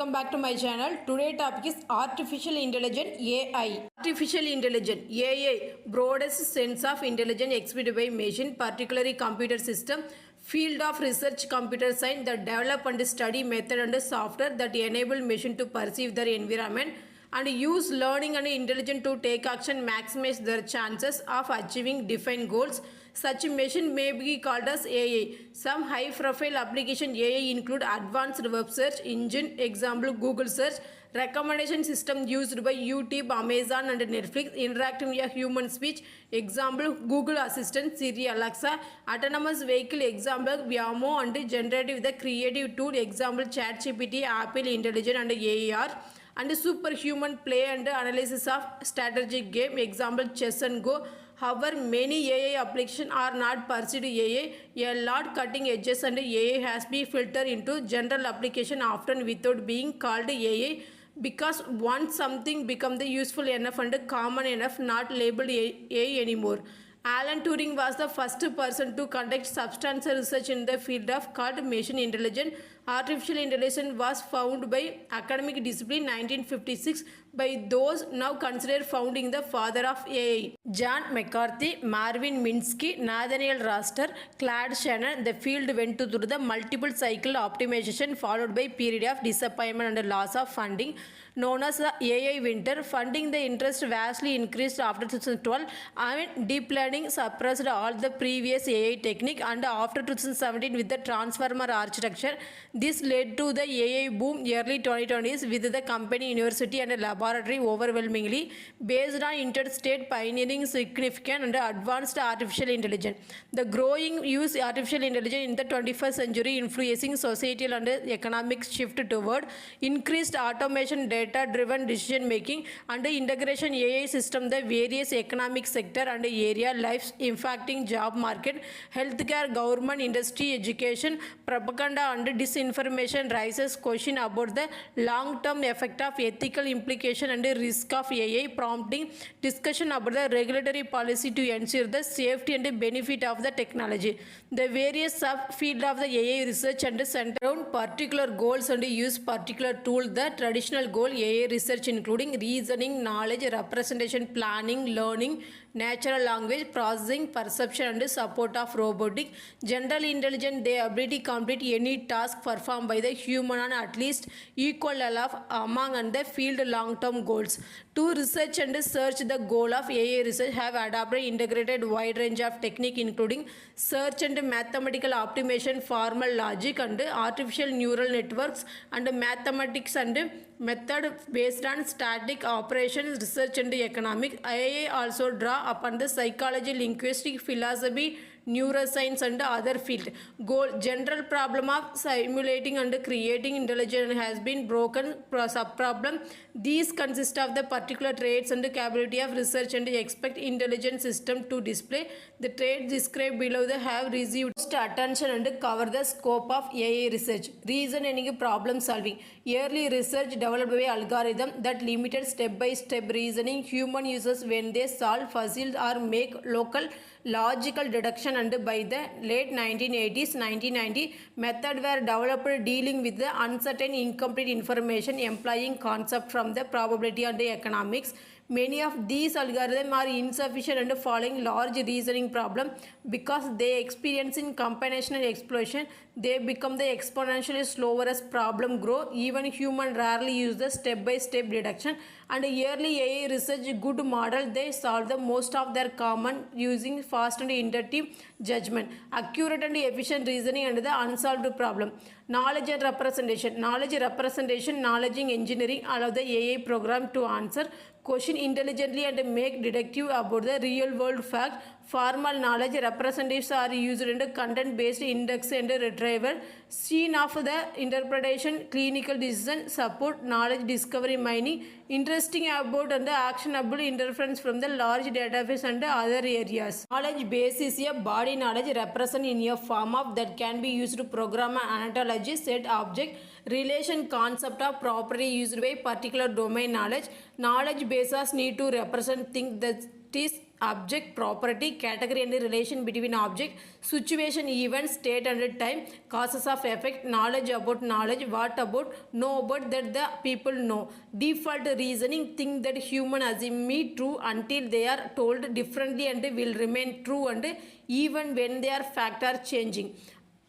Welcome back to my channel. Today topic is artificial intelligence AI. Artificial intelligence AI, broadest sense of intelligence exhibited by machine, particularly computer system, field of research computer science that develop and study method and software that enable machine to perceive their environment and use learning and intelligence to take action, maximize their chances of achieving defined goals. Such machine may be called as AI. Some high profile application AI include advanced web search engine, example Google search, recommendation system used by YouTube, Amazon and Netflix, interacting via human speech, example Google Assistant, Siri, Alexa, autonomous vehicle, example Waymo, and generative the creative tool, example ChatGPT, Apple Intelligence and AR, and superhuman play and analysis of strategic game, example chess and go. However, many AI applications are not pursued AI. A lot cutting edges and AI has been filtered into general application often without being called AI, because once something becomes useful enough and common enough, not labeled AI anymore. Alan Turing was the first person to conduct substantial research in the field of called machine intelligence. Artificial intelligence was founded by academic discipline 1956 by those now considered founding the father of AI. John McCarthy, Marvin Minsky, Nathaniel Raster, Claude Shannon. The field went through the multiple cycle optimization followed by period of disappointment and loss of funding known as the AI winter. Funding the interest vastly increased after 2012. Deep learning suppressed all the previous AI technique, and after 2017 with the transformer architecture, this led to the AI boom early 2020s with the company, university and laboratory overwhelmingly based on interstate pioneering significant and advanced artificial intelligence. The growing use of artificial intelligence in the 21st century influencing societal and economic shift toward increased automation, data-driven decision making and integration AI system, the various economic sector and area lives impacting job market, healthcare, government, industry, education, propaganda and disinformation raises question about the long-term effect of ethical implication and risk of AI, prompting discussion about the regulatory policy to ensure the safety and benefit of the technology. The various subfield of the AI research and center around particular goals and use particular tool. The traditional goal AI research including reasoning, knowledge, representation, planning, learning, natural language processing, perception and support of robotic. General intelligence, the ability to complete any task performed by the human on at least equal level of among and the field long-term goals. To research and search the goal of AI research have adopted integrated wide range of technique including search and mathematical optimization, formal logic and artificial neural networks and mathematics and method based on static operations, research and economics. AI also draw upon the psychology, linguistic, philosophy, neuroscience and other field. Goal, general problem of simulating and creating intelligence has been broken sub-problem. These consist of the particular traits and capability of research and expect intelligent system to display. The traits described below the have received attention and cover the scope of AI research. Reasoning, problem solving. Early research developed by algorithm that limited step-by-step reasoning human users when they solve puzzles or make local logical deduction, and by the late 1980s 1990 method were developed dealing with the uncertain incomplete information employing concept from the probability and the economics. Many of these algorithms are insufficient and following large reasoning problem because they experience in combinational explosion. They become the exponentially slower as problem grow. Even human rarely use the step-by-step deduction, and early AI research good model they solve the most of their common using fast and intuitive judgment, accurate and efficient reasoning and the unsolved problem. Knowledge and representation. Knowledge engineering allow the AI program to answer question intelligently and make deductive about the real world fact. Formal knowledge representatives are used in content based index and retrieval scene of the interpretation, clinical decision support, knowledge discovery mining, interesting about and actionable inference from the large database and other areas. Knowledge base is a body knowledge represent in a form of that can be used to program an ontology, set, object, relation, concept of property used by particular domain knowledge. Knowledge bases need to represent things that is object, property, category and relation between object, situation, event, state and time, causes of effect, knowledge about knowledge, what about, know about that the people know, default reasoning, think that human assume me true until they are told differently and will remain true and even when their fact are changing.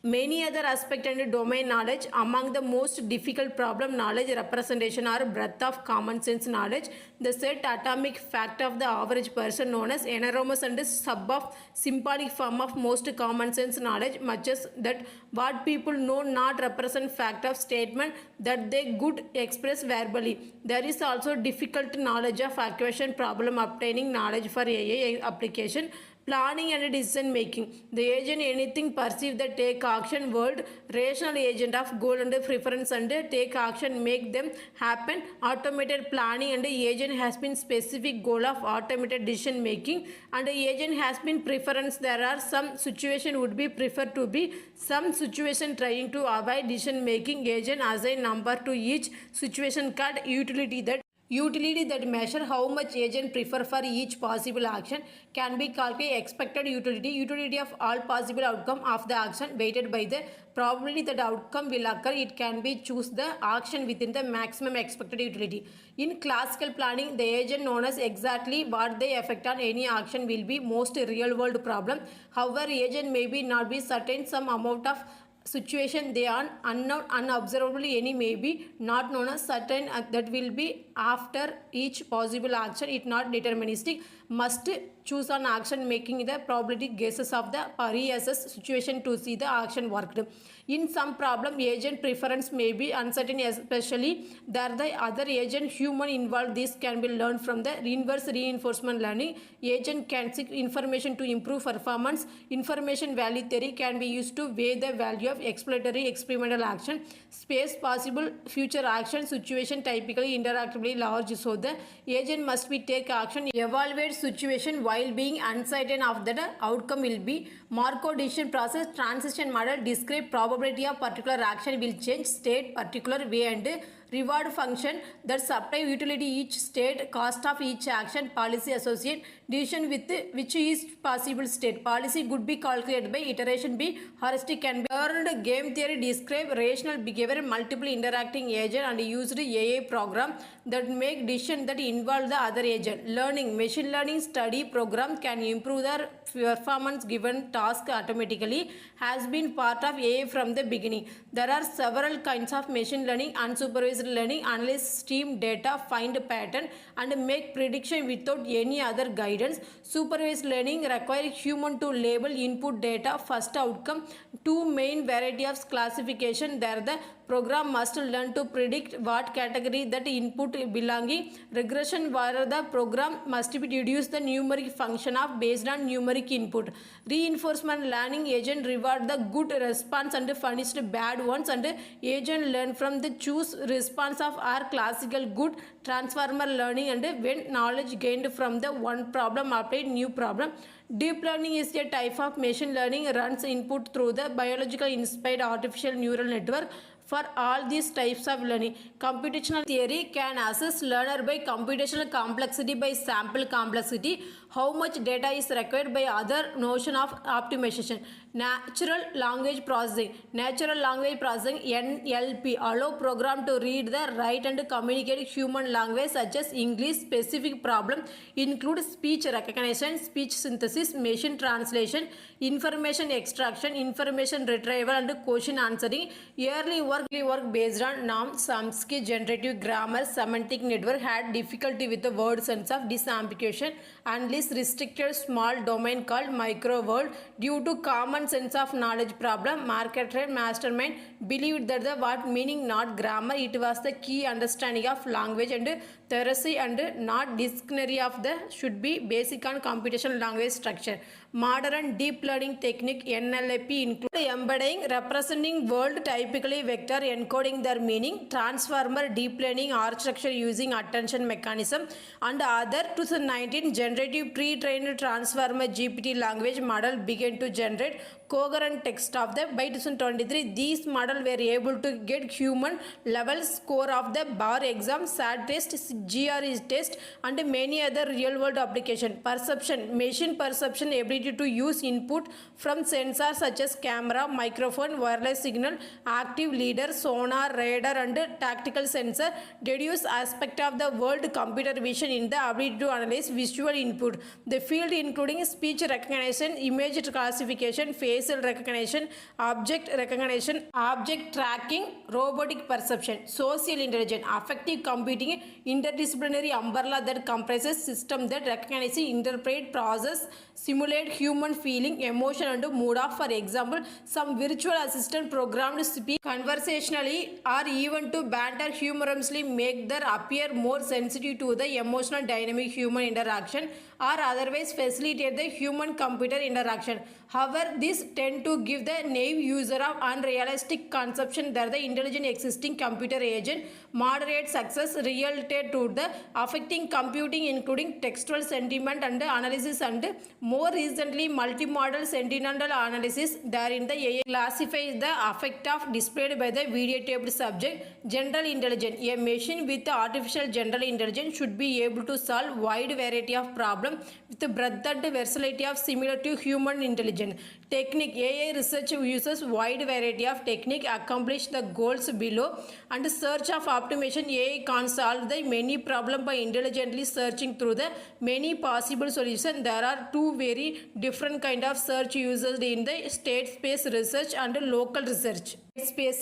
Many other aspect and domain knowledge. Among the most difficult problem knowledge representation are breadth of common sense knowledge, the set atomic fact of the average person known as enormous and sub of symbolic form of most common sense knowledge, much as that what people know not represent fact of statement that they could express verbally. There is also difficult knowledge of acquisition problem obtaining knowledge for AI application, planning and decision making. The agent anything perceive that take action world, rational agent of goal and preference and take action make them happen, automated planning and agent has been specific goal of automated decision making and agent has been preference. There are some situation would be preferred to be, some situation trying to avoid decision making, agent assign number to each situation called utility. That measure how much agent prefer for each possible action can be calculated expected utility of all possible outcome of the action weighted by the probability that outcome will occur. It can be choose the action within the maximum expected utility. In classical planning, the agent known as exactly what they affect on any action will be most real world problem. However, agent may be not be certain some amount of situation they are unknown unobservably any may be not known as certain that will be after each possible action it not deterministic, must choose an action making the probability guesses of the pre-assess situation to see the action worked. In some problem agent preference may be uncertain, especially there the other agent human involved. This can be learned from the inverse reinforcement learning. Agent can seek information to improve performance. Information value theory can be used to weigh the value of exploratory experimental action. Space possible future action situation typically interactively large, so the agent must be take action evaluate situation while being uncertain of that outcome will be. Markov decision process transition model describe probability of particular action will change state particular way and reward function that supply utility each state, cost of each action, policy associate decision with which is possible state. Policy could be calculated by iteration b, heuristic can be learned. Game theory describe rational behavior, multiple interacting agent and used AI program that make decision that involve the other agent. Learning machine learning study program can improve their performance given task automatically, has been part of AI from the beginning. There are several kinds of machine learning. Unsupervised learning analyze stream data, find a pattern and make prediction without any other guidance. Supervised learning require human to label input data, first outcome, two main variety of classification. There the program must learn to predict what category that input belonging. Regression where the program must be reduce the numeric function of based on numeric input. Reinforcement learning agent reward the good response and punish the bad ones and agent learn from the choose response of our classical good. Transformer learning and when knowledge gained from the one problem applied new problem. Deep learning is a type of machine learning runs input through the biological inspired artificial neural network. For all these types of learning, computational theory can assess learner by computational complexity by sample complexity, how much data is required by other notion of optimization. Natural language processing NLP allow program to read the write and communicate human language such as English. Specific problem include speech recognition, speech synthesis, machine translation, information extraction, information retrieval and question answering. Early work based on Noam Chomsky generative grammar semantic network had difficulty with the word sense of disambiguation and this restricted small domain called microworld. Due to common sense of knowledge problem, marketer mastermind believed that the what meaning not grammar, it was the key understanding of language and theory and not dictionary of the should be basic on computational language structure. Modern deep learning technique NLP include embedding representing world typically vector encoding their meaning, transformer deep learning architecture using attention mechanism and other. 2019 generative pre-trained transformer GPT language model began to generate coherent text of the by 2023. These models were able to get human level score of the bar exam, SAT test, GRE test, and many other real world application. Perception, machine perception, ability to use input from sensors such as camera, microphone, wireless signal, active leader, sonar, radar, and tactical sensor. Deduce aspect of the world computer vision in the ability to analyze visual input. The field including speech recognition, image classification, facial recognition, object recognition, object tracking, robotic perception. Social intelligence, affective computing, interdisciplinary umbrella that comprises systems that recognize, interpret, process, simulate human feeling, emotion, and mood of, for example, some virtual assistant programmed to speak conversationally or even to banter humorously, make their appear more sensitive to the emotional dynamic human interaction or otherwise facilitate the human computer interaction. However, this tend to give the naive user of unrealistic conception that the intelligent existing computer agent moderate success related to the affecting computing, including textual sentiment and analysis, and more recently multimodal sentimental analysis. Therein the AI classifies the affect of displayed by the videotaped subject. General intelligence, a machine with artificial general intelligence should be able to solve wide variety of problems with the breadth and versatility of similar to human intelligence. Technique, AI research uses wide variety of technique accomplish the goals below. And search of optimization, AI can solve the many problems by intelligently searching through the many possible solutions. There are two very different kind of search used in the state space research and local research. State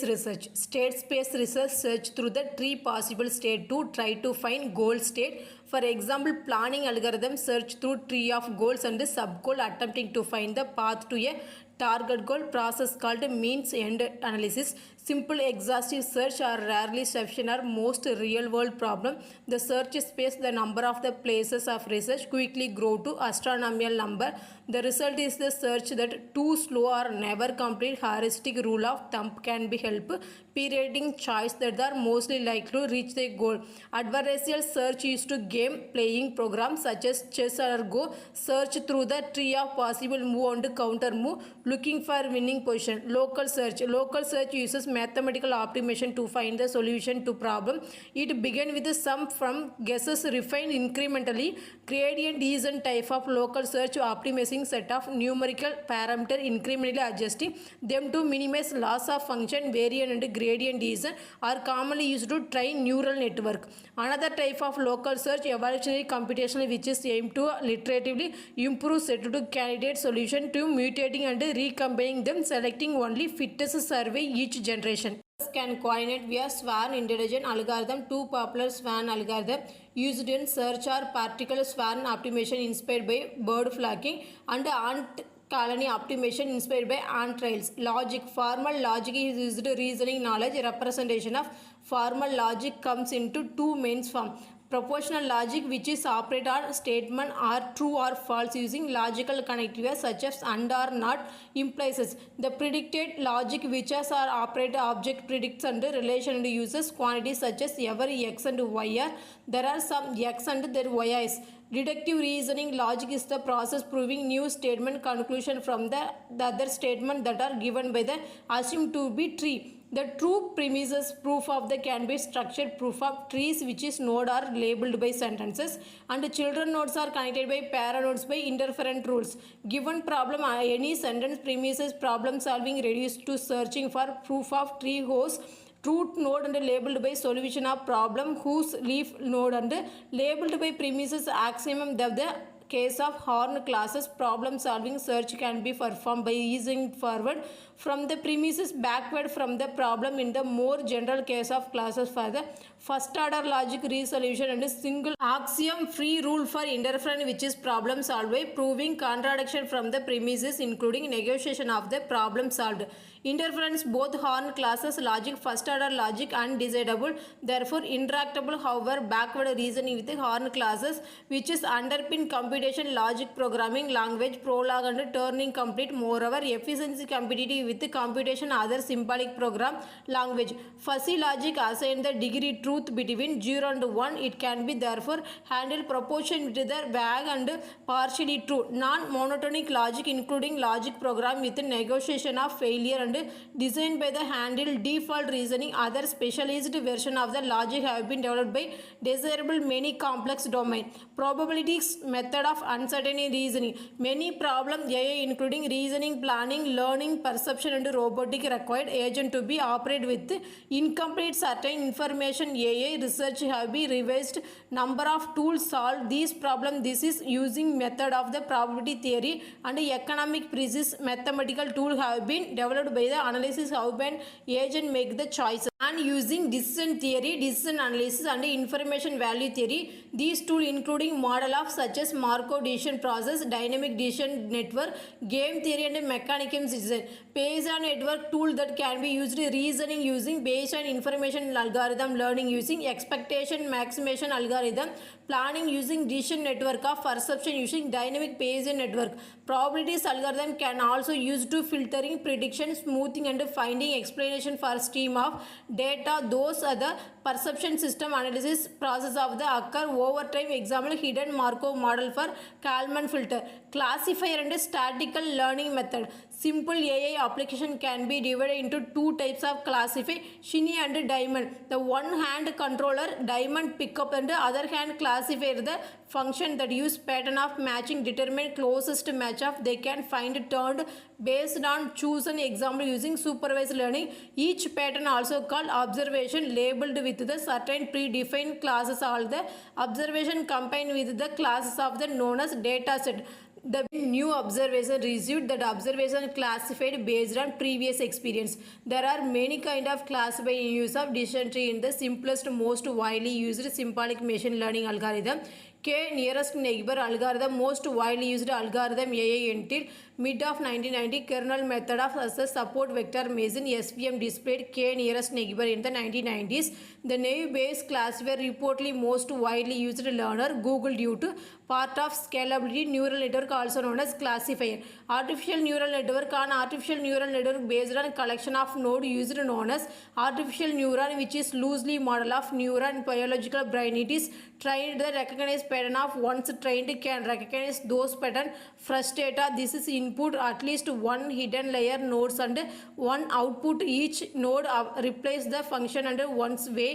space research search through the three possible state to try to find goal state. For example, planning algorithm search through tree of goals and sub-goal attempting to find the path to a target goal. Process called means end analysis. Simple exhaustive search are rarely sufficient or most real world problem. The search space, the number of the places of research quickly grow to astronomical number. The result is the search that too slow or never complete. Heuristic rule of thumb can be help perioding choice that are mostly likely to reach the goal. Adversarial search used to game playing programs such as chess or go. Search through the tree of possible move and counter move looking for winning position. Local search uses mathematical optimization to find the solution to problem. It begins with some from guesses refined incrementally. Gradient is a type of local search optimizing set of numerical parameters incrementally adjusting them to minimize loss of function. Variant and gradient descent are commonly used to train neural network. Another type of local search, evolutionary computational, which is aimed to iteratively improve set to candidate solution to mutating and recombining them, selecting only fittest survey each generation. Can coordinate via Swan intelligent algorithm. Two popular Swan algorithm used in search are particle Swan optimization inspired by bird flocking and ant colony optimization inspired by ant trails. Logic, formal logic is used reasoning knowledge. Representation of formal logic comes into two main forms. Propositional logic, which is operate on statement are true or false using logical connectivity such as and or not, implies the predicted logic, which is are operate object predicts and relation and uses quantities such as every x and y are. There are some x and their y is. Deductive reasoning logic is the process proving new statement conclusion from the other statement that are given by the assumed to be true. The true premises proof of the can be structured proof of trees, which is node are labeled by sentences, and children nodes are connected by parent nodes by interferent rules. Given problem, any sentence premises problem solving reduced to searching for proof of tree whose root node and labeled by solution of problem whose leaf node and labeled by premises axiom. The case of Horn classes problem solving search can be performed by easing forward from the premises backward from the problem. In the more general case of classes for the first order logic resolution and a single axiom free rule for interference, which is problem solved by proving contradiction from the premises including negotiation of the problem solved. Interference, both Horn classes logic first order logic undecidable, therefore interactable. However, backward reasoning with the Horn classes, which is underpin computation logic programming language Prolog and Turing complete. Moreover, efficiency competitive with the computation other symbolic program language. Fuzzy logic assign the degree true truth between 0 and 1. It can be therefore handled proportion with the vague and partially true. Non-monotonic logic including logic program with negotiation of failure and designed by the handle default reasoning. Other specialized version of the logic have been developed by desirable many complex domain. Probabilities method of uncertainty reasoning. Many problem AI including reasoning, planning, learning, perception and robotic required agent to be operated with incomplete certain information. AI research have been revised number of tools solve these problems. This is using method of the probability theory and economic precise mathematical tool have been developed by the analysis how an agent make the choices. And using decision theory, decision analysis and information value theory. These tools including model of such as Markov decision process, dynamic decision network, game theory and mechanism decision. Bayesian network tool that can be used reasoning using Bayesian information algorithm, learning using expectation maximization algorithm, planning using decision network of perception using dynamic Bayesian network. Probabilities algorithm can also use to filtering, prediction, smoothing and finding explanation for stream of data. Those are the perception system analysis process of the occur over time. Example hidden Markov model for Kalman filter. Classifier and statistical learning method. Simple AI application can be divided into two types of classifier, Shinny and Diamond. The one hand controller Diamond pickup and the other hand classifier the function that use pattern of matching determine closest match of they can find turned based on chosen example using supervised learning. Each pattern also called observation labeled with the certain predefined classes. All the observation combined with the classes of the known as data set. The new observation received that observation classified based on previous experience. There are many kind of classifying use of decision tree in the simplest most widely used symbolic machine learning algorithm. K nearest neighbor algorithm most widely used algorithm AI until mid of 1990. Kernel method of support vector machine SVM displayed K nearest neighbor in the 1990s. The naive Bayes classifier reportedly most widely used learner Google due to part of scalability neural network also known as classifier. Artificial neural network on artificial neural network based on collection of node used known as artificial neuron which is loosely model of neuron biological brain. It is trained the recognized pattern of once trained can recognize those pattern fresh data. This is input at least one hidden layer nodes and one output. Each node replace the function and once way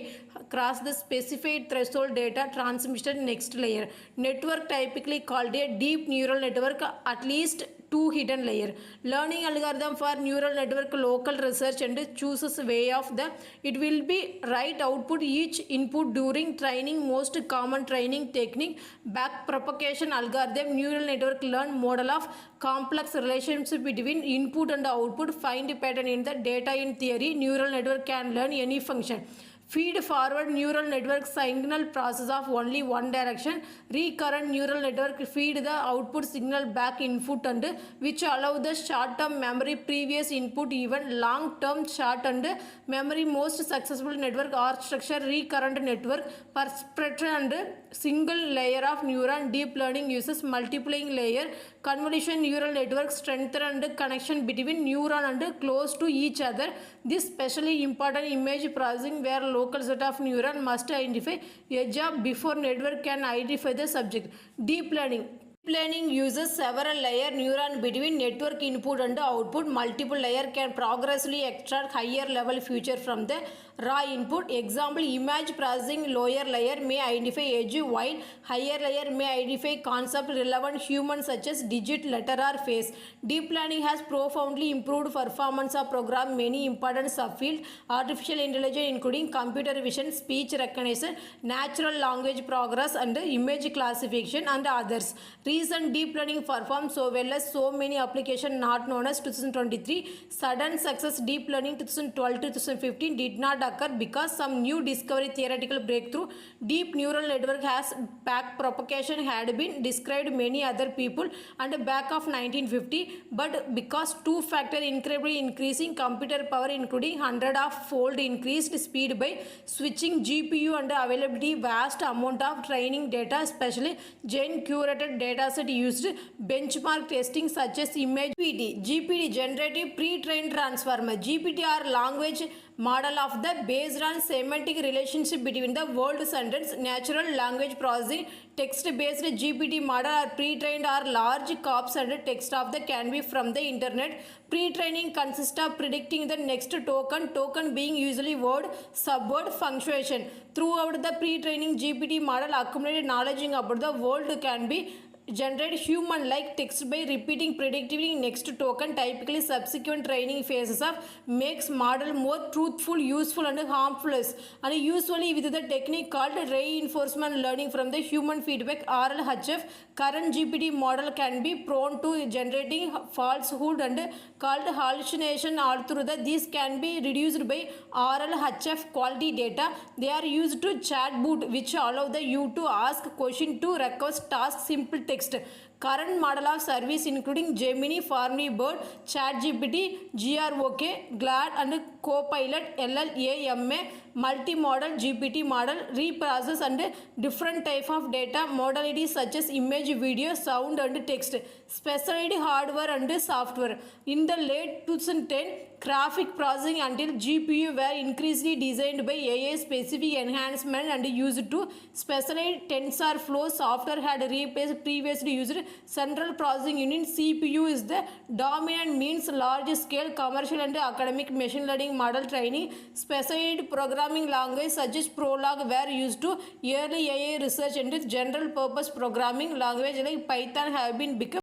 cross the specified threshold data transmission next layer. Network typically called a deep neural network at least two hidden layer. Learning algorithm for neural network local research and chooses way of the it will be right output each input during training. Most common training technique back propagation algorithm. Neural network learn model of complex relationship between input and output, find pattern in the data. In theory neural network can learn any function. Feed forward neural network signal process of only one direction. Recurrent neural network feed the output signal back input and which allow the short term memory previous input even long term short and memory. Most successful network architecture recurrent network perception and single layer of neuron. Deep learning uses multiplying layer convolution neural network strengthen and connection between neuron and close to each other. This specially important image processing where local set of neuron must identify a job before network can identify the subject. Deep learning. Deep learning uses several layer neuron between network input and output. Multiple layer can progressively extract higher level feature from the raw input. Example image processing lower layer may identify edge while higher layer may identify concept relevant human such as digit, letter or face. Deep learning has profoundly improved performance of program many important subfield artificial intelligence including computer vision, speech recognition, natural language progress and image classification and others. Recent deep learning performed so well as so many applications not known as 2023. Sudden success deep learning 2012 to 2015 did not occur because some new discovery theoretical breakthrough. Deep neural network has back propagation had been described many other people and back of 1950 but because two factor incredibly increasing computer power including 100 of fold increased speed by switching GPU and availability vast amount of training data especially gen curated dataset used benchmark testing such as image GPT generative pre-trained transformer GPT or language model of the based on semantic relationship between the word sentence, natural language processing, text-based GPT model are pre-trained or large corpus and text of the can be from the internet. Pre-training consists of predicting the next token being usually word, subword, punctuation. Throughout the pre-training GPT model accumulated knowledge about the world can be generate human-like text by repeating predictively next token. Typically subsequent training phases of makes model more truthful, useful and harmless, and usually with the technique called reinforcement learning from the human feedback RLHF. Current GPT model can be prone to generating falsehood and called hallucination. Although these can be reduced by RLHF quality data, they are used to chatbot which allow the you to ask question to request task simple text. Current model of service including Gemini, Formy Bird, ChatGPT, GROK, GLAD and Copilot, LLAMA, multi-model GPT model, reprocess and different type of data modalities such as image, video, sound and text, specialized hardware and software. In the late 2010, graphic processing until GPU were increasingly designed by AI specific enhancement and used to specialized TensorFlow software had replaced previously used central processing unit. CPU is the dominant means large scale commercial and academic machine learning model training. Specialized programming language such as Prolog were used to early AI research and general purpose programming language like Python have been become